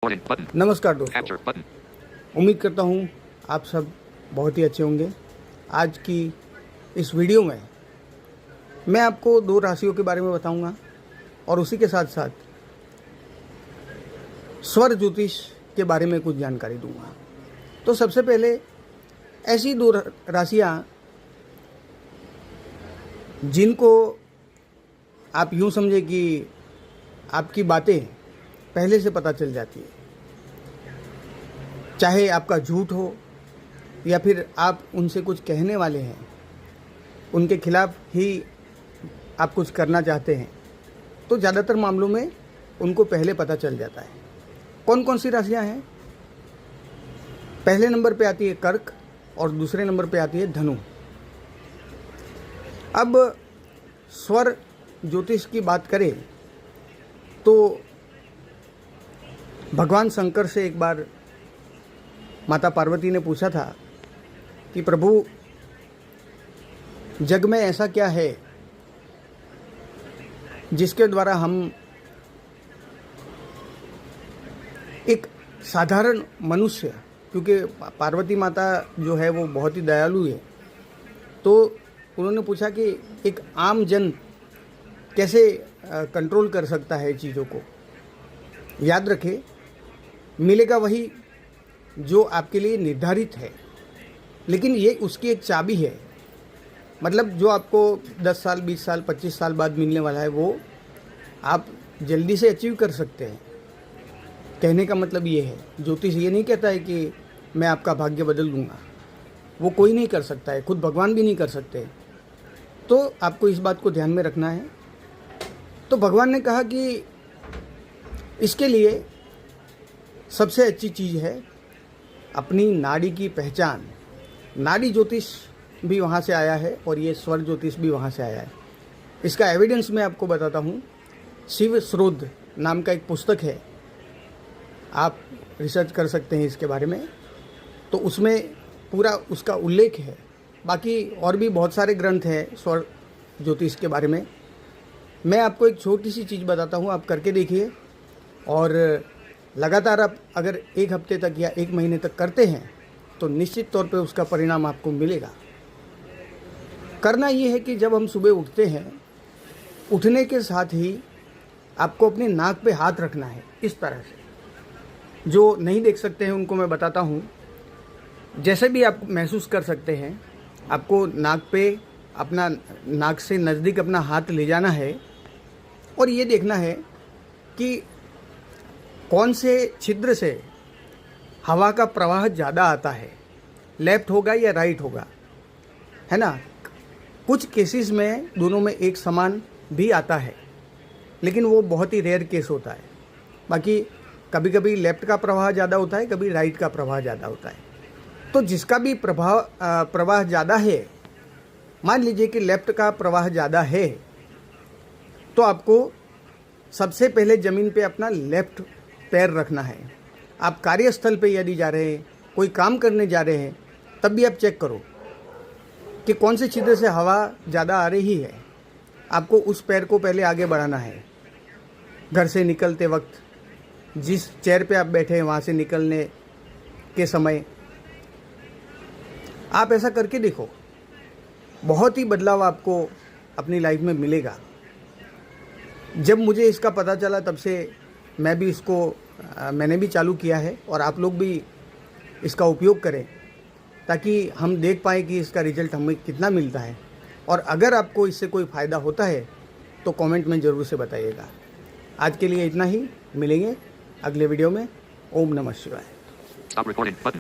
नमस्कार दोस्तों, उम्मीद करता हूँ आप सब बहुत ही अच्छे होंगे। आज की इस वीडियो में मैं आपको 2 राशियों के बारे में बताऊंगा और उसी के साथ साथ स्वर ज्योतिष के बारे में कुछ जानकारी दूंगा। तो सबसे पहले ऐसी 2 राशियाँ जिनको आप यूँ समझे कि आपकी बातें पहले से पता चल जाती है, चाहे आपका झूठ हो या फिर आप उनसे कुछ कहने वाले हैं, उनके खिलाफ ही आप कुछ करना चाहते हैं, तो ज़्यादातर मामलों में उनको पहले पता चल जाता है। कौन कौन सी राशियां हैं? पहले नंबर पे आती है कर्क और दूसरे नंबर पे आती है धनु। अब स्वर ज्योतिष की बात करें तो भगवान शंकर से एक बार माता पार्वती ने पूछा था कि प्रभु, जग में ऐसा क्या है जिसके द्वारा हम एक साधारण मनुष्य, क्योंकि पार्वती माता जो है वो बहुत ही दयालु है, तो उन्होंने पूछा कि एक आम जन कैसे कंट्रोल कर सकता है चीज़ों को। याद रखें, मिलेगा वही जो आपके लिए निर्धारित है, लेकिन ये उसकी एक चाबी है। मतलब जो आपको 10 साल, 20 साल, 25 साल बाद मिलने वाला है, वो आप जल्दी से अचीव कर सकते हैं। कहने का मतलब ये है, ज्योतिष ये नहीं कहता है कि मैं आपका भाग्य बदल दूंगा, वो कोई नहीं कर सकता है, खुद भगवान भी नहीं कर सकते। तो आपको इस बात को ध्यान में रखना है। तो भगवान ने कहा कि इसके लिए सबसे अच्छी चीज़ है अपनी नाड़ी की पहचान। नाड़ी ज्योतिष भी वहाँ से आया है और ये स्वर ज्योतिष भी वहाँ से आया है। इसका एविडेंस मैं आपको बताता हूँ। शिव स्रोत नाम का एक पुस्तक है, आप रिसर्च कर सकते हैं इसके बारे में, तो उसमें पूरा उसका उल्लेख है। बाकी और भी बहुत सारे ग्रंथ हैं स्वर ज्योतिष के बारे में। मैं आपको एक छोटी सी चीज़ बताता हूँ, आप करके देखिए, और लगातार आप अगर 1 हफ्ते तक या 1 महीने तक करते हैं तो निश्चित तौर पे उसका परिणाम आपको मिलेगा। करना ये है कि जब हम सुबह उठते हैं, उठने के साथ ही आपको अपनी नाक पे हाथ रखना है, इस तरह से। जो नहीं देख सकते हैं उनको मैं बताता हूँ। जैसे भी आप महसूस कर सकते हैं, आपको नाक पे अपना, नाक से नज़दीक अपना हाथ ले जाना है और ये देखना है कि कौन से छिद्र से हवा का प्रवाह ज़्यादा आता है, लेफ्ट होगा या राइट होगा, है ना। कुछ केसेस में दोनों में एक समान भी आता है, लेकिन वो बहुत ही रेयर केस होता है। बाकी कभी कभी लेफ्ट का प्रवाह ज़्यादा होता है, कभी राइट का प्रवाह ज़्यादा होता है। तो जिसका भी प्रवाह ज़्यादा है, मान लीजिए कि लेफ्ट का प्रवाह ज़्यादा है, तो आपको सबसे पहले ज़मीन पे अपना लेफ्ट पैर रखना है। आप कार्यस्थल पे यदि जा रहे हैं, कोई काम करने जा रहे हैं, तब भी आप चेक करो कि कौन से छिद्र से हवा ज़्यादा आ रही है। आपको उस पैर को पहले आगे बढ़ाना है। घर से निकलते वक्त, जिस चेयर पे आप बैठे हैं वहाँ से निकलने के समय आप ऐसा करके देखो, बहुत ही बदलाव आपको अपनी लाइफ में मिलेगा। जब मुझे इसका पता चला तब से मैं भी मैंने भी चालू किया है, और आप लोग भी इसका उपयोग करें ताकि हम देख पाएँ कि इसका रिजल्ट हमें कितना मिलता है। और अगर आपको इससे कोई फ़ायदा होता है तो कमेंट में ज़रूर से बताइएगा। आज के लिए इतना ही, मिलेंगे अगले वीडियो में। ओम नमः शिवाय।